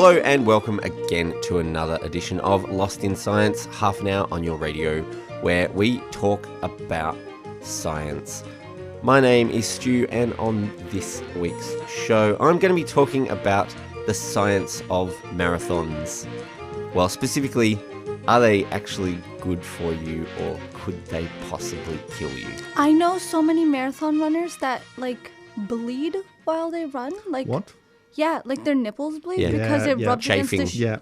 Hello and welcome again to another edition of Lost in Science, half an hour on your radio, where we talk about science. My name is Stu, and on this week's show, I'm going to be talking about the science of marathons. Well, specifically, are they actually good for you, or could they possibly kill you? I know so many marathon runners that, bleed while they run. What? Yeah, their nipples bleed because it rubs Chafing. against Yeah.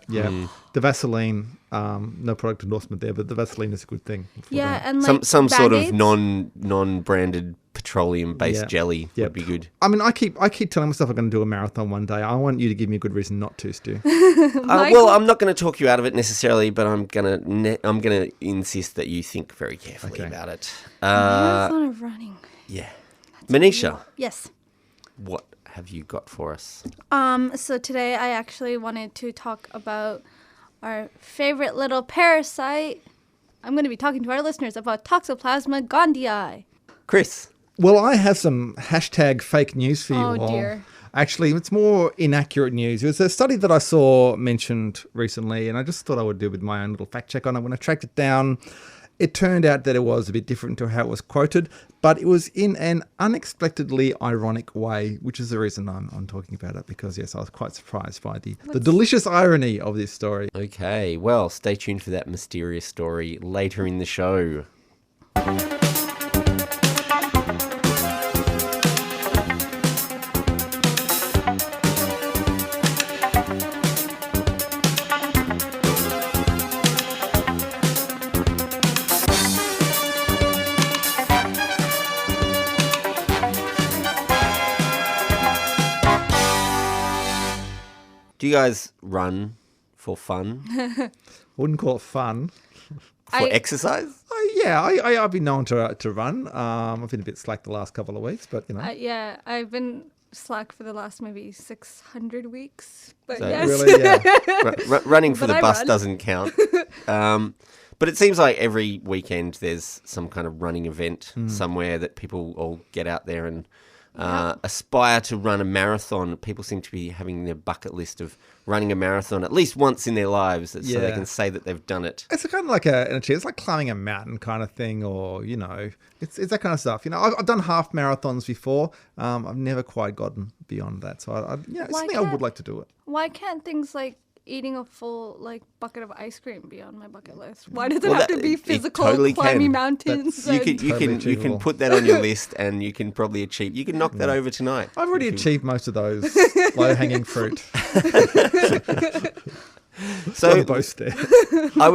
The Vaseline, no product endorsement there, but the Vaseline is a good thing. Yeah, and some sort of Band-Aids. non-branded petroleum-based jelly would be good. I mean, I keep telling myself I'm going to do a marathon one day. I want you to give me a good reason not to, Stu. Well, I'm not going to talk you out of it necessarily, but I'm gonna insist that you think very carefully about it. Marathon of running. Yeah, Manisha, Yes. what have you got for us? So today I actually wanted to talk about our favorite little parasite. I'm going to be talking to our listeners about Toxoplasma gondii. Chris. Well, I have some hashtag fake news for you all. Oh, dear. Actually, it's more inaccurate news. It was a study that I saw mentioned recently, and I just thought I would do with my own little fact check on it. When I tracked it down, it turned out that it was a bit different to how it was quoted, but it was in an unexpectedly ironic way, which is the reason I'm talking about it, because, yes, I was quite surprised by the delicious irony of this story. Okay, well, stay tuned for that mysterious story later in the show. Do you guys run for fun? Wouldn't call it fun. For exercise? I've been known to run. I've been a bit slack the last couple of weeks, but, you know. Yeah, I've been slack for the last maybe 600 weeks. But So yes. Really, yeah. Running for But the I bus run. doesn't count. But it seems like every weekend there's some kind of running event somewhere that people all get out there and aspire to run a marathon. People seem to be having their bucket list of running a marathon at least once in their lives, so they can say that they've done it. It's kind of like an achievement. It's like climbing a mountain kind of thing, or, you know, it's that kind of stuff. You know, I've done half marathons before. I've never quite gotten beyond that. So, it's something I would like to do it. Why can't things like eating a full bucket of ice cream be on my bucket list? Why does it have to be physical, totally climbing can. mountains? You and- can achievable. put that on your list, and you can probably achieve. You can knock that over tonight. I've already achieved most of those low-hanging fruit. So Boast there. I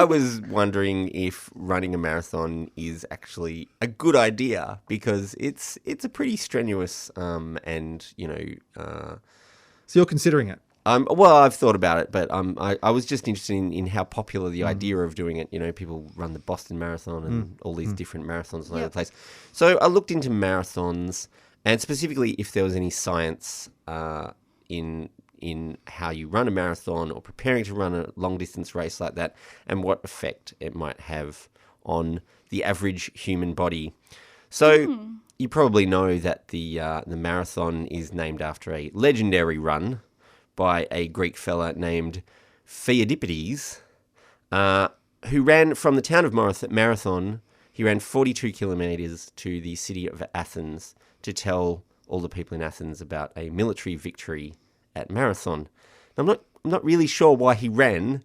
was wondering if running a marathon is actually a good idea, because it's a pretty strenuous and So you're considering it? well, I've thought about it, but I was just interested in how popular the idea of doing it. You know, people run the Boston Marathon and all these different marathons all over the place. So I looked into marathons, and specifically if there was any science in how you run a marathon or preparing to run a long distance race like that, and what effect it might have on the average human body. So you probably know that the marathon is named after a legendary run by a Greek fella named Thucydides, who ran from the town of Marathon. He ran 42 kilometres to the city of Athens to tell all the people in Athens about a military victory at Marathon. I'm not really sure why he ran,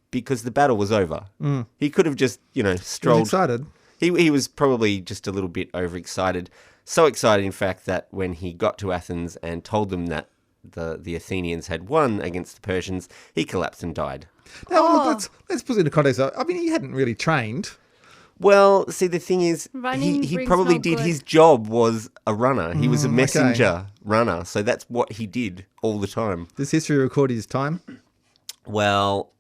because the battle was over. He could have just, strolled. He was excited. He was probably just a little bit overexcited. So excited, in fact, that when he got to Athens and told them that the Athenians had won against the Persians, he collapsed and died. Now, let's put it into context. I mean, he hadn't really trained. Well, see, the thing is, Running he brings probably no did. good. His job was a runner. He was a okay. messenger runner. So that's what he did all the time. Does history record his time? Well,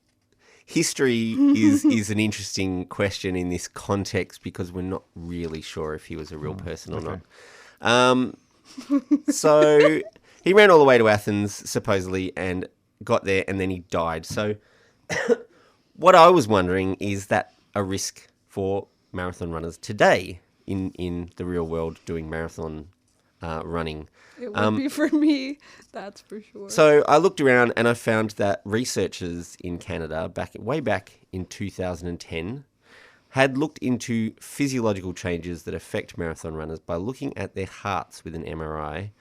history is an interesting question in this context, because we're not really sure if he was a real person or not. So he ran all the way to Athens, supposedly, and got there, and then he died. So what I was wondering, is that a risk for marathon runners today in the real world doing marathon running. It would be for me, that's for sure. So I looked around and I found that researchers in Canada, way back in 2010, had looked into physiological changes that affect marathon runners by looking at their hearts with an MRI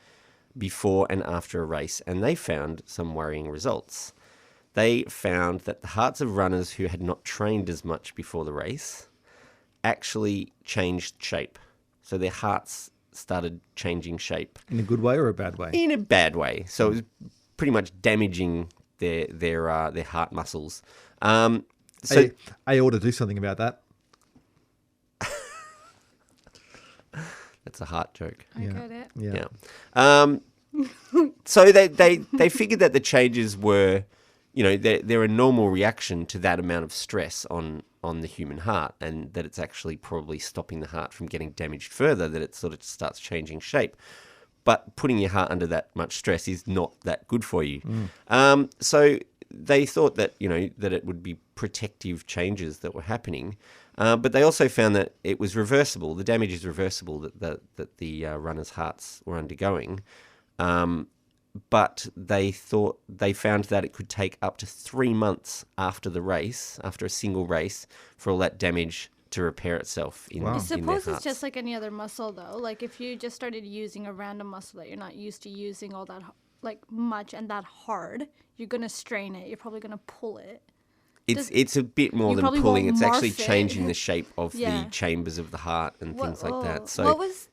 before and after a race, and they found some worrying results. They found that the hearts of runners who had not trained as much before the race actually changed shape. So their hearts started changing shape. In a good way or a bad way? In a bad way. So it was pretty much damaging their heart muscles. So I ought to do something about that. that's a heart joke. I get it. Yeah. So they figured that the changes were, they're a normal reaction to that amount of stress on the human heart, and that it's actually probably stopping the heart from getting damaged further, that it sort of starts changing shape. But putting your heart under that much stress is not that good for you. So they thought that, that it would be protective changes that were happening. But they also found that it was reversible. The damage is reversible that the runners' hearts were undergoing. But they found that it could take up to 3 months after the race, after a single race, for all that damage to repair itself in, Wow. I in suppose their it's hearts. just like any other muscle, though. Like if you just started using a random muscle that you're not used to using all that much and that hard, you're gonna strain it. You're probably gonna pull it. It's a bit more You than probably pulling. won't It's actually morph it. changing the shape of Yeah. the chambers of the heart and things like that. So what was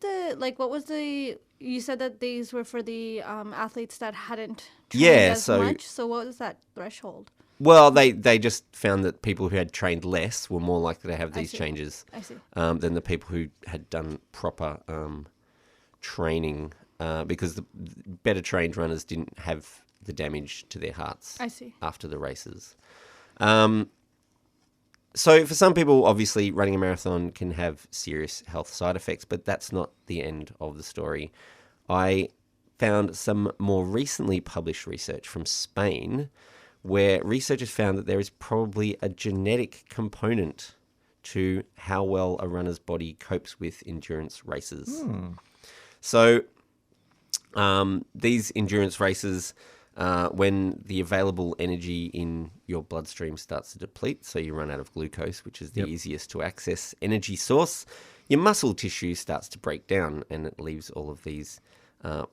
the? You said that these were for the athletes that hadn't trained as much. So what was that threshold? well, they just found that people who had trained less were more likely to have these see. changes I see. than the people who had done proper training, because the better trained runners didn't have the damage to their hearts I see. after the races. So for some people, obviously, running a marathon can have serious health side effects, but that's not the end of the story. I found some more recently published research from Spain where researchers found that there is probably a genetic component to how well a runner's body copes with endurance races. So these endurance races, when the available energy in your bloodstream starts to deplete, so you run out of glucose, which is the easiest to access energy source, your muscle tissue starts to break down and it leaves all of these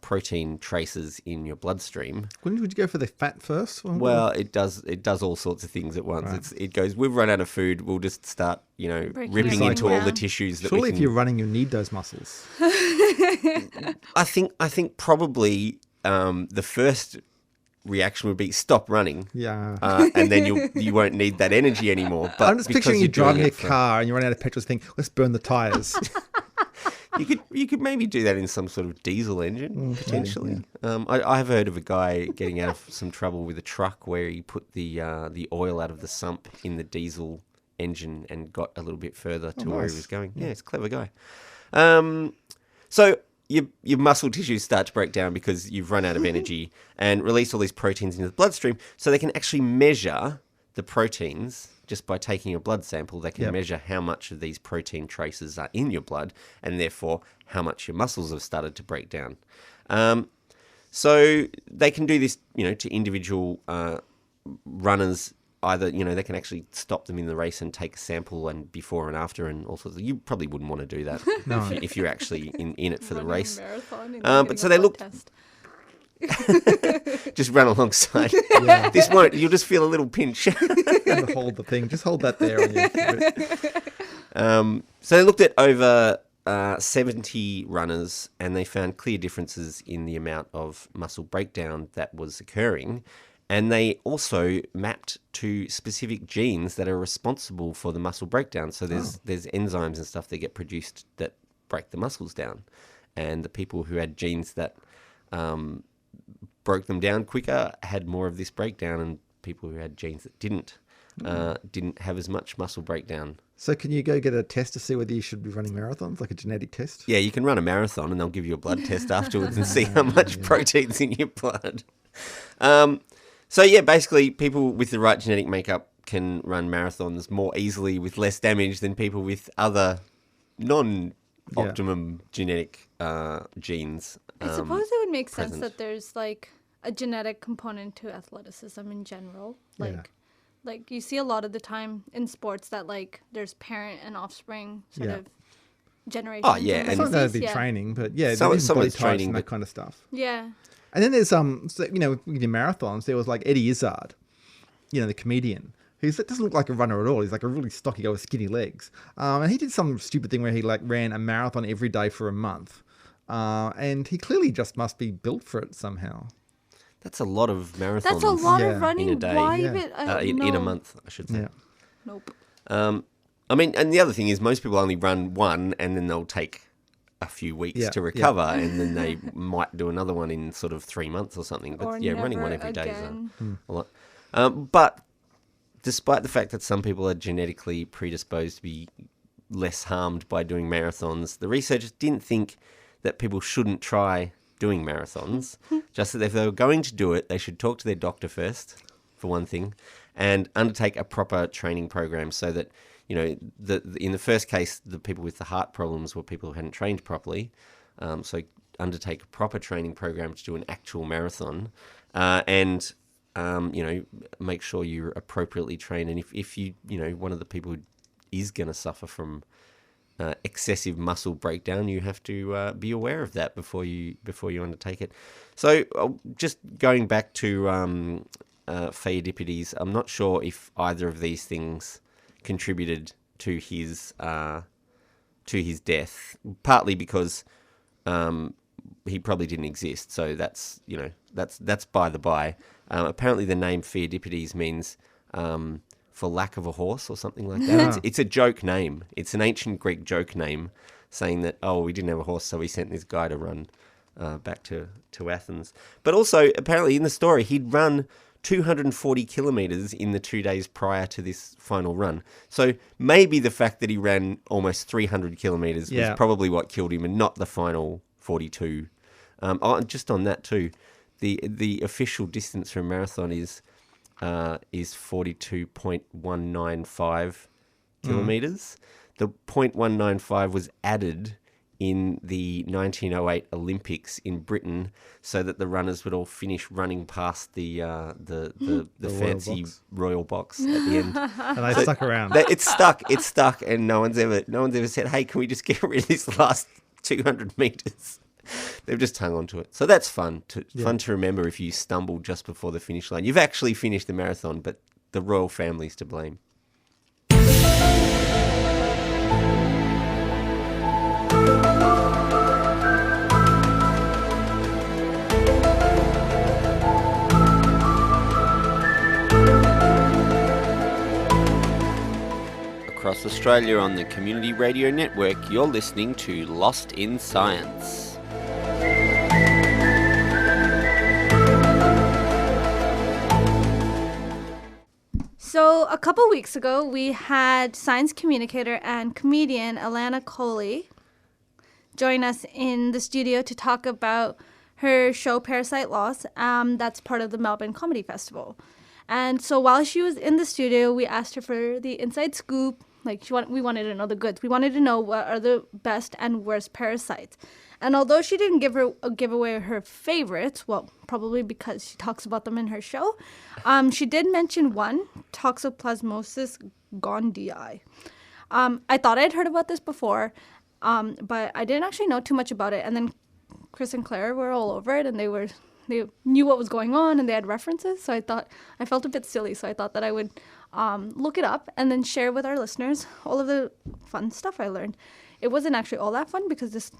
protein traces in your bloodstream. Would you go for the fat first? Well, it does all sorts of things at once. Right. It goes, we've run out of food, we'll just start, Breaking ripping everything into all the down. tissues that surely we if can... you're running, you need those muscles. I think probably the first reaction would be stop running. Yeah. And then you won't need that energy anymore. But I'm just because picturing you you're doing driving a it for- car and you run out of petrol, think, let's burn the tires. You could maybe do that in some sort of diesel engine potentially. I have heard of a guy getting out of some trouble with a truck where he put the oil out of the sump in the diesel engine and got a little bit further to where he nice. was going. Yeah, it's a clever guy. So your muscle tissues start to break down because you've run out of energy and release all these proteins into the bloodstream, so they can actually measure the proteins. Just by taking a blood sample, they can measure how much of these protein traces are in your blood and therefore how much your muscles have started to break down. So they can do this, to individual runners. Either, they can actually stop them in the race and take a sample and before and after and all sorts of... You probably wouldn't want to do that if you're actually in it for the Running a race. marathon and But getting so a they blood looked... test. Just run alongside. This won't... You'll just feel a little pinch. Hold the thing. Just hold that there. On your... So they looked at over 70 runners and they found clear differences in the amount of muscle breakdown that was occurring. And they also mapped to specific genes that are responsible for the muscle breakdown. So there's enzymes and stuff that get produced that break the muscles down. And the people who had genes that broke them down quicker had more of this breakdown, and people who had genes that didn't have as much muscle breakdown. So can you go get a test to see whether you should be running marathons, like a genetic test? Yeah, you can run a marathon and they'll give you a blood test afterwards and see how much protein's in your blood. So yeah, basically people with the right genetic makeup can run marathons more easily with less damage than people with other optimum genetic genes. I suppose it would make sense present. that there's like a genetic component to athleticism in general. Like you see a lot of the time in sports that like there's parent and offspring sort of generation. Oh, yeah, Some of that would be training, but there is body someone's types training, and that but- kind of stuff. Yeah. And then there's so, with the marathons, there was like Eddie Izzard, the comedian, who doesn't look like a runner at all. He's like a really stocky guy with skinny legs. And he did some stupid thing where he like ran a marathon every day for a month. And he clearly just must be built for it somehow. That's a lot of marathons. That's a lot Yeah. of running. In a day. Why Yeah. even? in a month, I should say. Yeah. Nope. I mean, and the other thing is most people only run one and then they'll take a few weeks to recover and then they might do another one in sort of 3 months or something. But Or running one never every day is again. a lot. But despite the fact that some people are genetically predisposed to be less harmed by doing marathons, the researchers didn't think that people shouldn't try doing marathons. Just that if they were going to do it, they should talk to their doctor first, for one thing, and undertake a proper training program so that, in the first case, the people with the heart problems were people who hadn't trained properly. So undertake a proper training program to do an actual marathon and make sure you're appropriately trained. And if you, one of the people who is going to suffer from excessive muscle breakdown, you have to be aware of that before you undertake it. So just going back to Phaeodippides, I'm not sure if either of these things contributed to his death. Partly because he probably didn't exist, so that's by the by. Apparently, the name Phaeodippides means for lack of a horse or something like that. It's a joke name. It's an ancient Greek joke name saying that, we didn't have a horse, so we sent this guy to run back to Athens. But also, apparently in the story, he'd run 240 kilometres in the 2 days prior to this final run. So maybe the fact that he ran almost 300 kilometres was probably what killed him and not the final 42. Just on that too, the official distance for a marathon is 42.195 kilometres. The 0.195 was added in the 1908 Olympics in Britain so that the runners would all finish running past the fancy royal box at the end. And they stuck around. It's stuck, and no one's ever said, "Hey, can we just get rid of this last 200 meters?" They've just hung on to it. So that's fun to remember if you stumble just before the finish line. You've actually finished the marathon, but the royal family's to blame. Across Australia on the Community Radio Network, you're listening to Lost in Science. So a couple weeks ago, we had science communicator and comedian Alana Coley join us in the studio to talk about her show Parasite Lost. That's part of the Melbourne Comedy Festival. And so while she was in the studio, we asked her for the inside scoop. We wanted to know the goods. We wanted to know what are the best and worst parasites. And although she didn't give away her favorites, well, probably because she talks about them in her show, she did mention one, Toxoplasmosis gondii. I thought I'd heard about this before, but I didn't actually know too much about it. And then Chris and Claire were all over it, and they knew what was going on, and they had references. So I felt a bit silly. So I thought that I would look it up and then share with our listeners all of the fun stuff I learned. It wasn't actually all that fun because this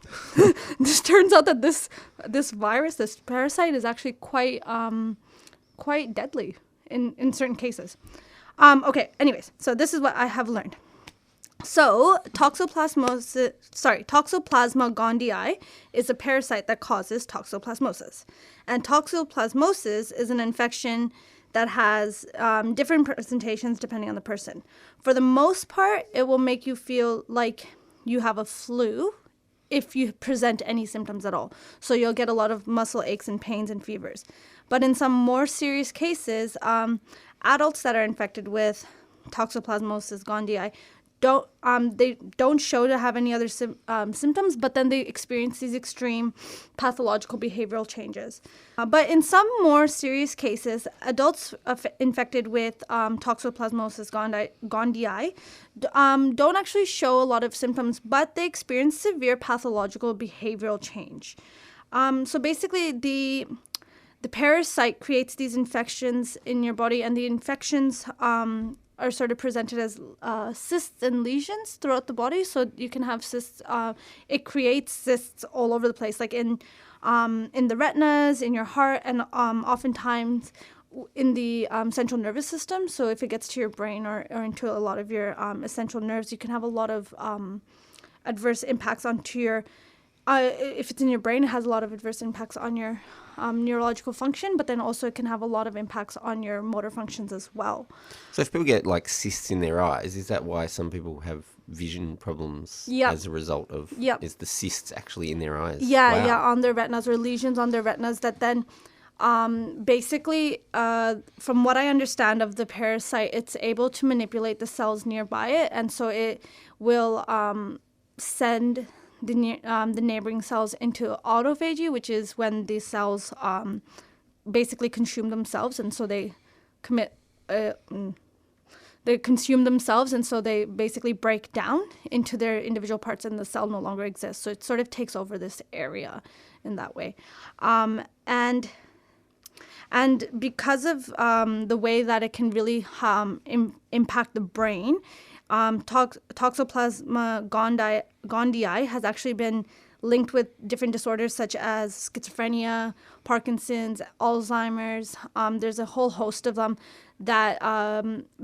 turns out that this virus, this parasite, is actually quite deadly in certain cases. Okay, anyways, so this is what I have learned. So Toxoplasma gondii is a parasite that causes toxoplasmosis. And toxoplasmosis is an infection that has different presentations depending on the person. For the most part, it will make you feel like you have a flu if you present any symptoms at all. So you'll get a lot of muscle aches and pains and fevers. But in some more serious cases, adults that are infected with Toxoplasmosis gondii don't show to have any other symptoms, but then they experience these extreme pathological behavioral changes. But in some more serious cases, adults infected with Toxoplasmosis gondii don't actually show a lot of symptoms, but they experience severe pathological behavioral change. So basically, the parasite creates these infections in your body, and the infections are sort of presented as cysts and lesions throughout the body. So you can have cysts. It creates cysts all over the place, like in the retinas, in your heart, and oftentimes in the central nervous system. So if it gets to your brain or into a lot of your essential nerves, you can have a lot of adverse impacts onto your. If it's in your brain, it has a lot of adverse impacts on your neurological function, but then also it can have a lot of impacts on your motor functions as well. So if people get like cysts in their eyes, is that why some people have vision problems as a result of is the cysts actually in their eyes? Yeah, on their retinas, or lesions on their retinas that then basically, from what I understand of the parasite, it's able to manipulate the cells nearby it, and so it will send the neighboring cells into autophagy, which is when these cells basically consume themselves, and so they consume themselves, and so they basically break down into their individual parts, and the cell no longer exists. So it sort of takes over this area in that way, and because of the way that it can really impact the brain. Toxoplasma gondii has actually been linked with different disorders such as schizophrenia, Parkinson's, Alzheimer's. There's a whole host of them that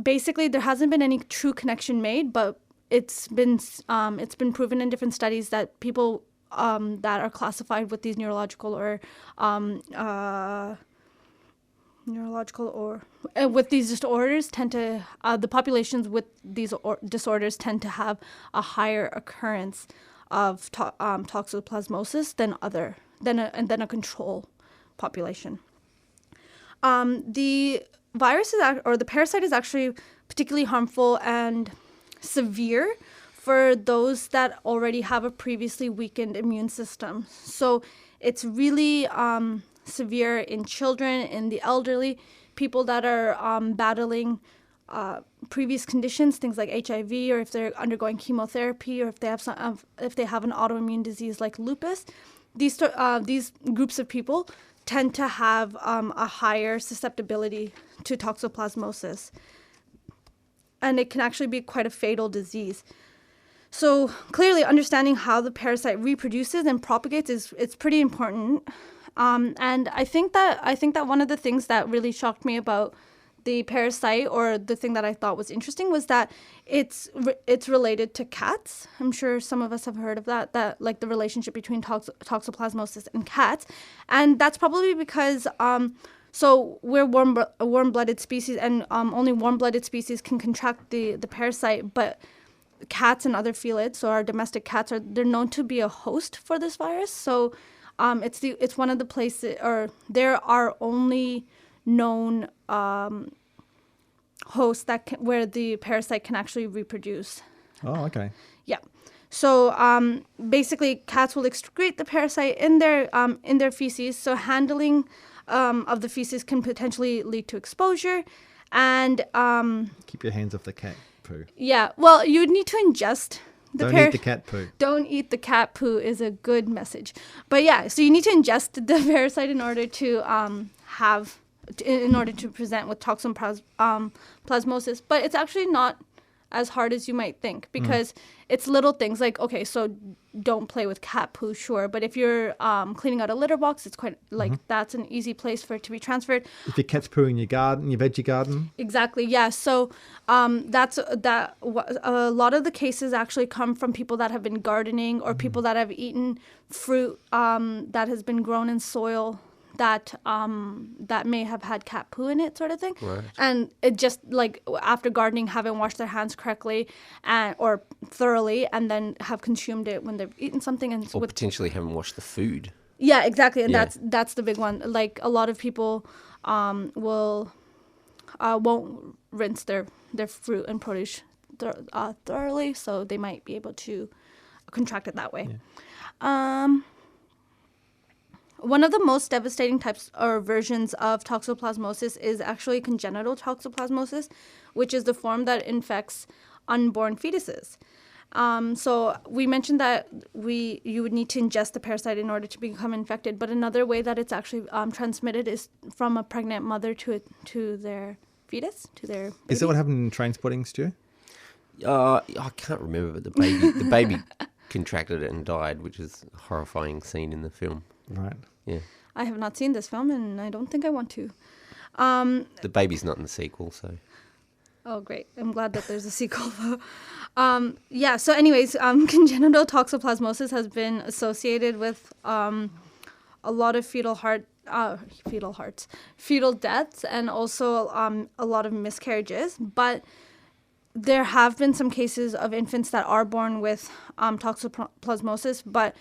basically there hasn't been any true connection made, but it's been proven in different studies that people that are classified with these neurological or with these disorders tend to the populations with these disorders tend to have a higher occurrence of toxoplasmosis than a control population. The virus the parasite is actually particularly harmful and severe for those that already have a previously weakened immune system. So it's really severe in children, in the elderly, people that are battling previous conditions, things like HIV, or if they're undergoing chemotherapy, or if they have an autoimmune disease like lupus. These groups of people tend to have a higher susceptibility to toxoplasmosis, and it can actually be quite a fatal disease. So clearly, understanding how the parasite reproduces and propagates is pretty important. And I think that one of the things that really shocked me about the parasite, or the thing that I thought was interesting, was that it's related to cats. I'm sure some of us have heard of that like the relationship between toxoplasmosis and cats, and that's probably because so we're a warm-blooded species, and only warm-blooded species can contract the parasite, but cats and other felids, so our domestic cats, they're known to be a host for this virus. So it's one of the places, or there are only known hosts where the parasite can actually reproduce. Oh, okay. Yeah. So basically, cats will excrete the parasite in their feces. So handling of the feces can potentially lead to exposure, and keep your hands off the cat poo. Yeah. Well, you would need to ingest. Don't eat the cat poo. Don't eat the cat poo is a good message. But yeah, so you need to ingest the parasite in order to present with toxoplasmosis. But it's actually not as hard as you might think, because it's little things like, okay, so don't play with cat poo, sure. But if you're cleaning out a litter box, it's quite that's an easy place for it to be transferred. If your cat's pooing in your garden, your veggie garden. Exactly, yeah. So a lot of the cases actually come from people that have been gardening, or people that have eaten fruit that has been grown in soil that may have had cat poo in it, sort of thing. Right. And it just, like, after gardening, haven't washed their hands correctly or thoroughly, and then have consumed it when they've eaten something. Or potentially haven't washed the food. Yeah, exactly. And that's the big one. Like, a lot of people won't rinse their fruit and produce thoroughly, so they might be able to contract it that way. One of the most devastating types or versions of toxoplasmosis is actually congenital toxoplasmosis, which is the form that infects unborn fetuses. So we mentioned that you would need to ingest the parasite in order to become infected, but another way that it's actually transmitted is from a pregnant mother to their fetus, to their baby. Is that what happened in Trainspotting, Stu? I can't remember, but the baby contracted it and died, which is a horrifying scene in the film. Right. Yeah. I have not seen this film, and I don't think I want to. The baby's not in the sequel, so. Oh, great. I'm glad that there's a sequel. So anyways, congenital toxoplasmosis has been associated with a lot of fetal deaths, and also a lot of miscarriages. But there have been some cases of infants that are born with toxoplasmosis, but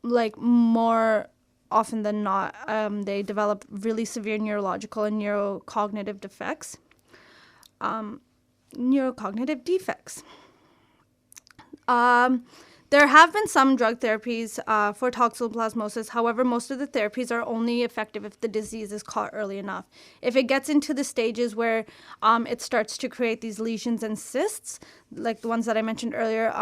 like more often than not, they develop really severe neurological and neurocognitive defects. Neurocognitive defects. There have been some drug therapies for toxoplasmosis. However, most of the therapies are only effective if the disease is caught early enough. If it gets into the stages where it starts to create these lesions and cysts, like the ones that I mentioned earlier,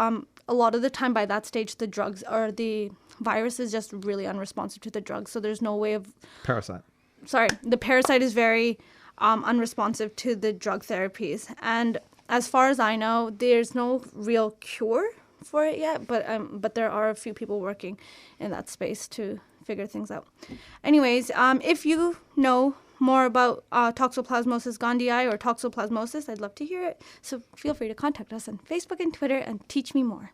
a lot of the time by that stage, the drugs or the virus is just really unresponsive to the drugs. So there's no way of... The parasite is very unresponsive to the drug therapies. And as far as I know, there's no real cure for it yet, but there are a few people working in that space to figure things out. Anyways, if you know more about Toxoplasmosis gondii or toxoplasmosis, I'd love to hear it. So feel free to contact us on Facebook and Twitter and teach me more.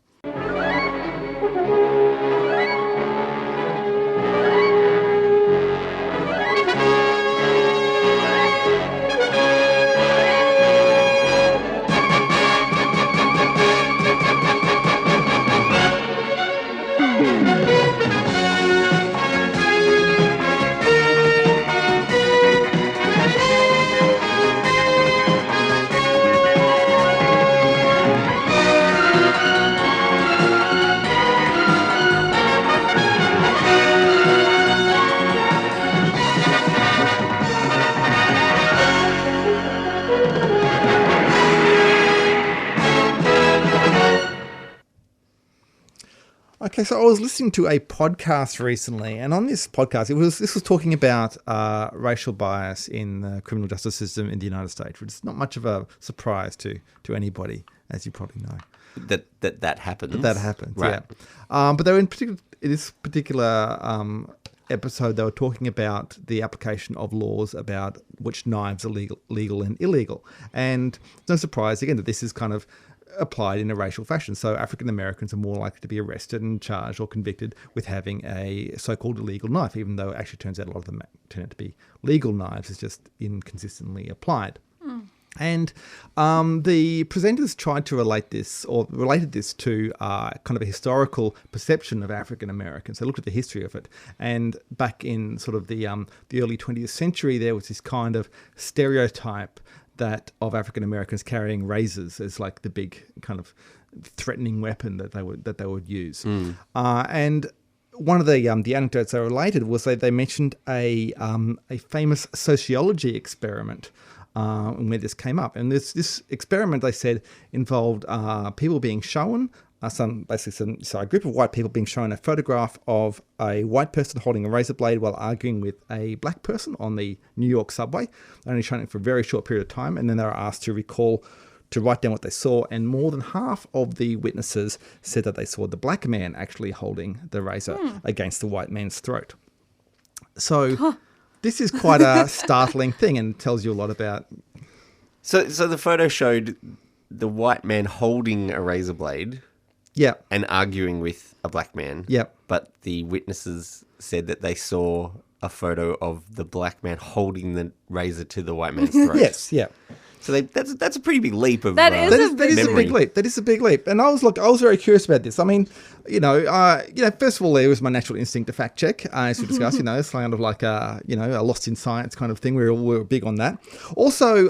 Okay, so I was listening to a podcast recently, and on this podcast, this was talking about racial bias in the criminal justice system in the United States, which is not much of a surprise to anybody, as you probably know. That happens. That happens, right. Yeah. But they were in this particular episode, they were talking about the application of laws about which knives are legal and illegal. And no surprise, again, that this is kind of applied in a racial fashion. So African Americans are more likely to be arrested and charged or convicted with having a so-called illegal knife, even though it actually turns out a lot of them turn out to be legal knives. It's just inconsistently applied. And the presenters tried to related this to kind of a historical perception of African Americans. They looked at the history of it. And back in sort of the early 20th century, there was this kind of stereotype that of African Americans carrying razors as like the big kind of threatening weapon that they would use. And one of the anecdotes they related was they mentioned a famous sociology experiment where this came up. And this experiment, they said, involved people being shown a group of white people being shown a photograph of a white person holding a razor blade while arguing with a black person on the New York subway, only shown it for a very short period of time, and then they were asked to write down what they saw, and more than half of the witnesses said that they saw the black man actually holding the razor against the white man's throat. So this is quite a startling thing and tells you a lot about... So the photo showed the white man holding a razor blade... Yeah. And arguing with a black man. Yep. But the witnesses said that they saw a photo of the black man holding the razor to the white man's throat. Yes, yeah. So that's a pretty big leap of That is a big memory. leap. That is a big leap. And I was very curious about this. I mean, first of all, there was my natural instinct to fact check, as we discussed. It's kind of like a lost in science kind of thing. We were big on that. Also,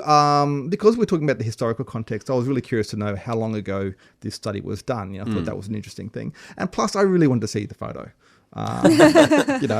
because we're talking about the historical context, I was really curious to know how long ago this study was done. I thought that was an interesting thing. And plus, I really wanted to see the photo. I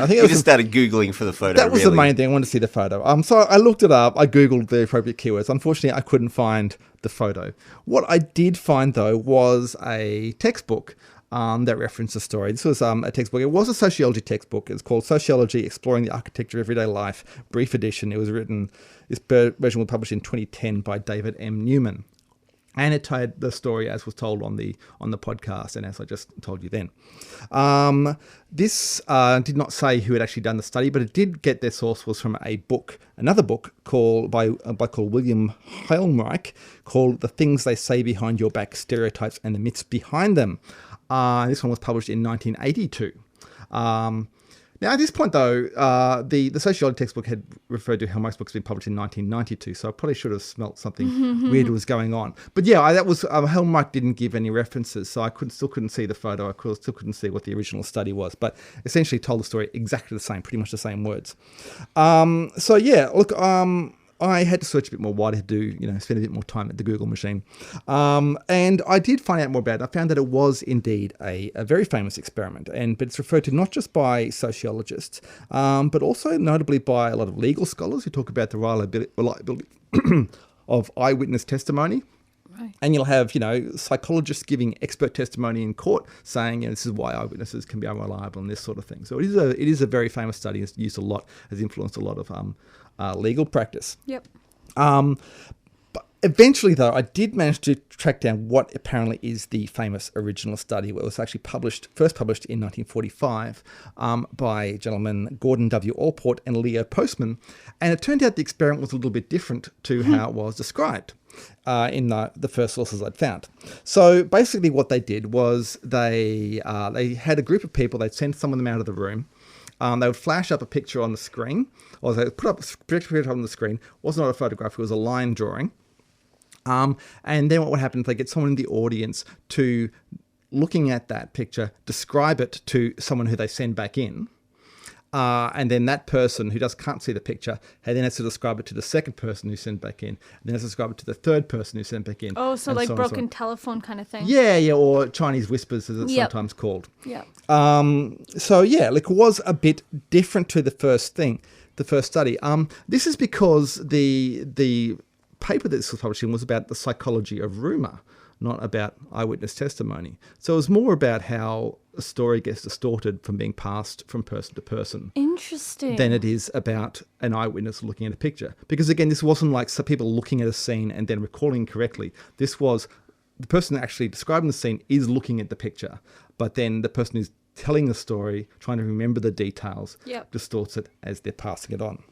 think You just started Googling for the photo. that was the main thing. I wanted to see the photo. So I looked it up. I Googled the appropriate keywords. Unfortunately, I couldn't find the photo. What I did find, though, was a textbook that referenced the story. This was a textbook. It was a sociology textbook. It's called Sociology Exploring the Architecture of Everyday Life, brief edition. This version was published in 2010 by David M. Newman. And it told the story as was told on the podcast, and as I just told you then. This did not say who had actually done the study, but it did get their source was from another book called William Hellmreich, called "The Things They Say Behind Your Back: Stereotypes and the Myths Behind Them." This one was published in 1982. Now, at this point, though, the sociology textbook had referred to how most books had been published in 1992, so I probably should have smelt something weird was going on. But yeah, that was Hellmreich didn't give any references, so I still couldn't see the photo. I still couldn't see what the original study was, but essentially told the story exactly the same, pretty much the same words. So yeah, look, I had to search a bit more why to spend a bit more time at the Google machine. And I did find out more about it. I found that it was indeed a very famous experiment, but it's referred to not just by sociologists, but also notably by a lot of legal scholars who talk about the reliability of eyewitness testimony. Right. And you'll have, psychologists giving expert testimony in court saying, this is why eyewitnesses can be unreliable and this sort of thing. So it is a very famous study. It's used a lot, has influenced a lot of legal practice. Yep. But eventually, though, I did manage to track down what apparently is the famous original study. Where it was actually first published in 1945 by gentlemen Gordon W. Allport and Leo Postman. And it turned out the experiment was a little bit different to how it was described in the first sources I'd found. So basically what they did was they had a group of people. They'd send some of them out of the room. They would flash up a picture on the screen, or they would put up a picture on the screen. It was not a photograph, it was a line drawing. And then what would happen if they get someone in the audience to, looking at that picture, describe it to someone who they send back in. And then that person who can't see the picture then has to describe it to the second person who sent back in, and then has to describe it to the third person who sent back in. Oh, so like broken telephone kind of thing. Yeah, or Chinese whispers as it's sometimes called. Yeah. So yeah, it was a bit different to the first study. This is because the paper that this was published in was about the psychology of rumour, not about eyewitness testimony. So it was more about how a story gets distorted from being passed from person to person. Interesting. Than it is about an eyewitness looking at a picture. Because again, this wasn't like some people looking at a scene and then recalling correctly. This was the person actually describing the scene is looking at the picture, but then the person who's telling the story, trying to remember the details, distorts it as they're passing it on.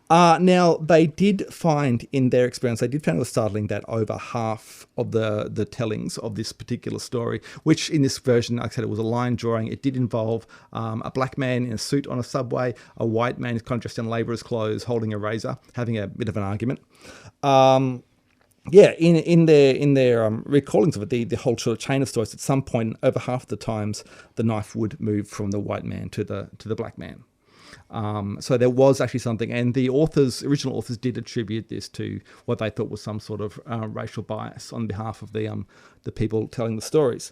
Now, they did find in their experience, they did find it was startling that over half of the tellings of this particular story, which in this version, like I said, it was a line drawing. It did involve a black man in a suit on a subway, a white man kind of dressed in labourer's clothes, holding a razor, having a bit of an argument. In their recallings of it, the whole sort of chain of stories, at some point, over half the times, the knife would move from the white man to the black man. So there was actually something, and the original authors did attribute this to what they thought was some sort of racial bias on behalf of the people telling the stories.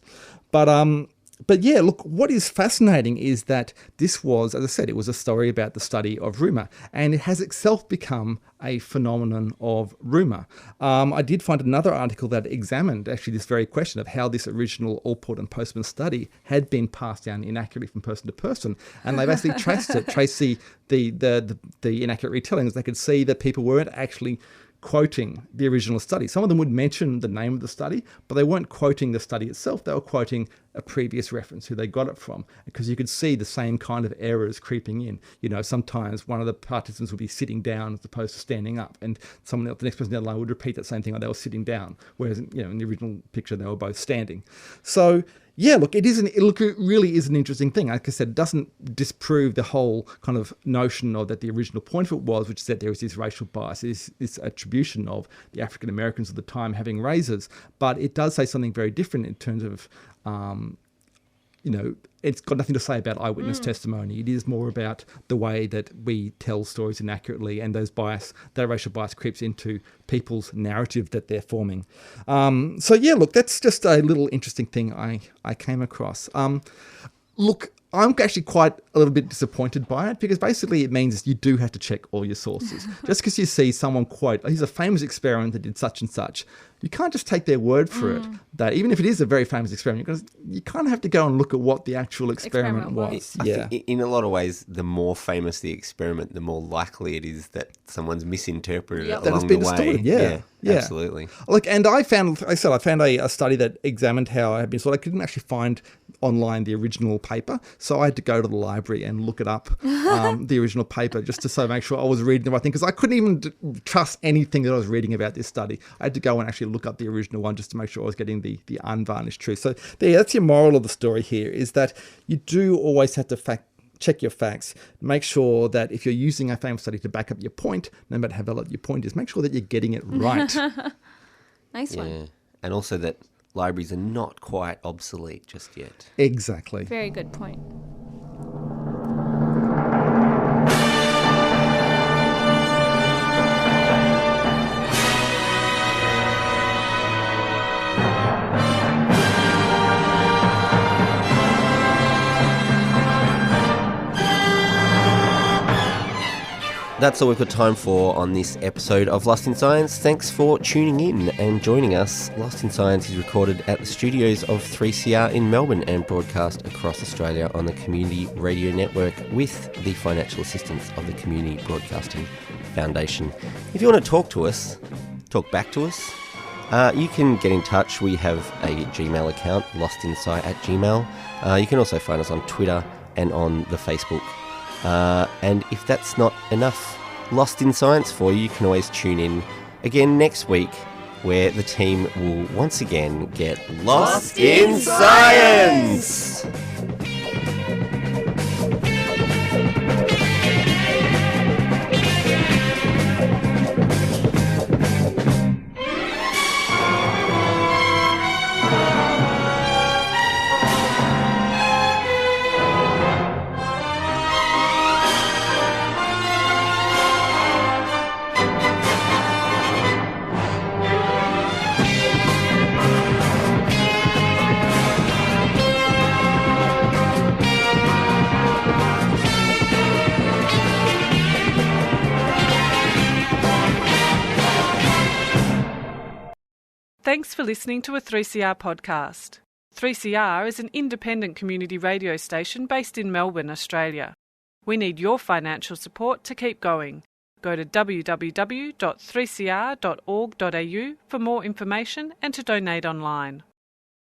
But yeah, look, what is fascinating is that this was, as I said, it was a story about the study of rumour, and it has itself become a phenomenon of rumour. I did find another article that examined actually this very question of how this original Allport and Postman study had been passed down inaccurately from person to person, and they've actually traced the inaccurate retellings. They could see that people weren't actually quoting the original study. Some of them would mention the name of the study, but they weren't quoting the study itself. They were quoting a previous reference, who they got it from, because you could see the same kind of errors creeping in. Sometimes one of the participants would be sitting down as opposed to standing up, and someone else, the next person down the line, would repeat that same thing, like they were sitting down, whereas in the original picture they were both standing. So Yeah, look, it really is an interesting thing. Like I said, it doesn't disprove the whole kind of notion of that the original point of it was, which is that there was this racial bias, this attribution of the African Americans of the time having razors. But it does say something very different in terms of, it's got nothing to say about eyewitness testimony. It is more about the way that we tell stories inaccurately, and that racial bias creeps into people's narrative that they're forming. That's just a little interesting thing I came across. Look, I'm actually quite a little bit disappointed by it, because basically it means you do have to check all your sources. Just because you see someone quote, here's a famous experiment that did such and such, you can't just take their word for it. That even if it is a very famous experiment, because you kind of have to go and look at what the actual experiment was. I think in a lot of ways, the more famous the experiment, the more likely it is that someone's misinterpreted it along the way. Yeah. Absolutely. Look, and I found a study that examined how I had been. So I couldn't actually find online the original paper, so I had to go to the library and look it up, the original paper, just to make sure I was reading the right thing, because I couldn't even trust anything that I was reading about this study. I had to go and actually look up the original one just to make sure I was getting the unvarnished truth. So that's your moral of the story here, is that you do always have to check your facts. Make sure that if you're using a famous study to back up your point, no matter how valid your point is, make sure that you're getting it right. Nice one. Yeah, and also that libraries are not quite obsolete just yet. Exactly. Very good point. That's all we've got time for on this episode of Lost in Science. Thanks for tuning in and joining us. Lost in Science is recorded at the studios of 3CR in Melbourne and broadcast across Australia on the Community Radio Network with the financial assistance of the Community Broadcasting Foundation. If you want to talk back to us, you can get in touch. We have a Gmail account, lostinsci@gmail. You can also find us on Twitter and on the Facebook. And if that's not enough Lost in Science for you, you can always tune in again next week, where the team will once again get lost in science! Thanks for listening to a 3CR podcast. 3CR is an independent community radio station based in Melbourne, Australia. We need your financial support to keep going. Go to www.3cr.org.au for more information and to donate online.